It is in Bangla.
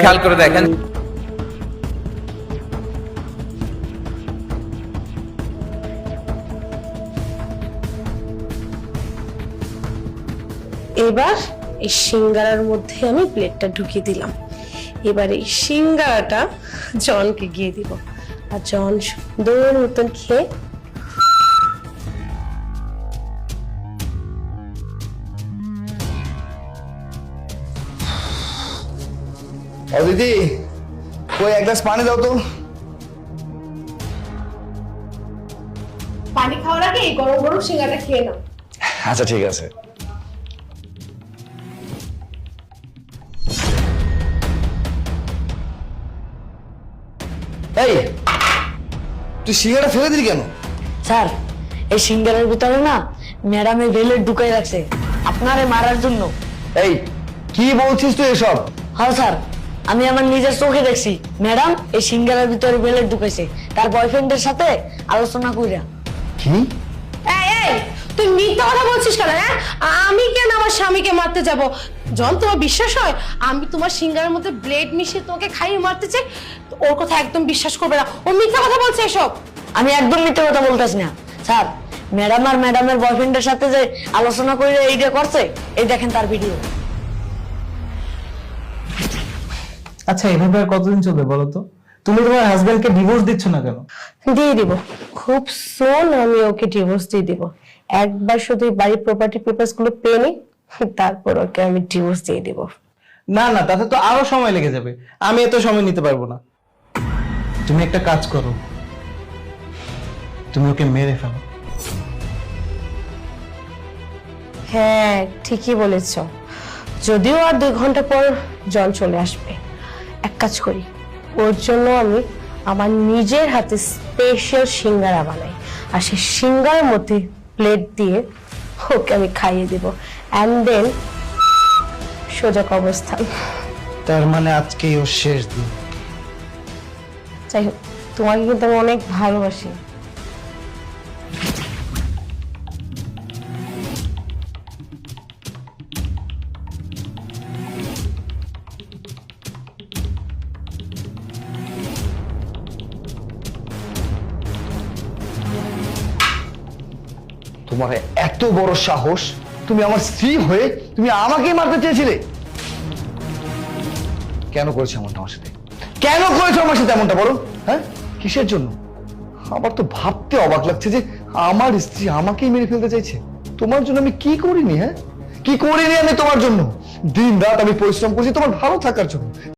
খেয়াল করে দেখেন এবার এই সিঙ্গারার মধ্যে আমি প্লেটটা ঢুকিয়ে দিলাম। এবার এই সিঙ্গারাটা জনকে গিয়ে দিব, আর জন সুন্দর মতন খেয়ে ও দিদি, কই এক গ্লাস পানি দাও তো। পানি খাওয়ার আগে এই গরম গরম সিঙ্গারাটা খেয়ে নাও। আচ্ছা ঠিক আছে। এই, তুই সিঙ্গারা ফেলে দিলি কেন? স্যার, এই সিঙ্গারের ভিতরে না ম্যাডামের ভেলেট ঢুকাই রাখছে আপনারে মারার জন্য। এই, কি বলছিস তুই এসব? হ্যাঁ স্যার, আমি আমার নিজের চোখে দেখছি ম্যাডাম এই সিঙ্গারের ভিতরে ভেলেট ঢুকাইছে তার বয়ফ্রেন্ডের সাথে আলোচনা কইরা। কি? এই এই, তুই মিথ্যা কথা বলছিস কেন? হ্যাঁ, আমি কেন আমার স্বামীকে মারতে যাব? জন, তোমার বিশ্বাস হয় আমি তোমার সিঙ্গারের মধ্যে ব্লেড মিশিয়ে তোমাকে খাইয়ে মারতে চাই? ওর কথা একদম বিশ্বাস করবে না, ও মিথ্যা কথা বলছে এসব। আমি একদম মিথ্যে কথা বলতেছি না স্যার। ম্যাডাম আর ম্যাডামের বয়ফ্রেন্ডের সাথে যে আলোচনা করে এইটা করছে, এই দেখেন তার ভিডিও। আচ্ছা, এভাবে আর কতদিন চলবে বলো তো? তুমি তোমার হাজবেন্ডকে ডিভোর্স দিচ্ছ না কেন? দিয়ে দিব, খুব সোন আমি ওকে ডিভোর্স দিয়ে দিব। একবার শুধু এই বাড়ির প্রপার্টি পেপারস গুলো পেয়ে নি, তারপর ওকে আমি ডিভোর্স দিয়ে দিব। না না, তাতে তো আরো সময় লেগে যাবে। আমি এত সময় নিতে পারবো না। তুমি একটা কাজ করো, তুমি ওকে মেরে ফেলো। হ্যাঁ, ঠিকই বলেছ। যদিও আর 2 ঘন্টা পর জন চলে আসবে, এক কাজ করি, ওর জন্য আমি আমার নিজের হাতে স্পেশাল সিঙ্গারা বানাই, আর সেই সিঙ্গারার মধ্যে প্লেট দিয়ে ওকে আমি খাইয়ে দেব, অ্যান্ড দেন সোজা কবরস্থান। তার মানে আজকেই ওর শেষ দিন। যাই হোক, তোমাকে কিন্তু আমি অনেক ভালোবাসি। তোমার এত বড় সাহস, তুমি আমার স্ত্রী হয়ে তুমি আমাকেই মারতে চেয়েছিলে? কেন করেছো এমনটা আমার সাথে? কেন করেছো আমার সাথে এমনটা বলো? হ্যাঁ, কিসের জন্য? আমার তো ভাবতে অবাক লাগছে যে আমার স্ত্রী আমাকেই মেরে ফেলতে চাইছে। তোমার জন্য আমি কি করিনি? হ্যাঁ, কি করিনি আমি তোমার জন্য? দিন রাত আমি পরিশ্রম করছি তোমার ভালো থাকার জন্য।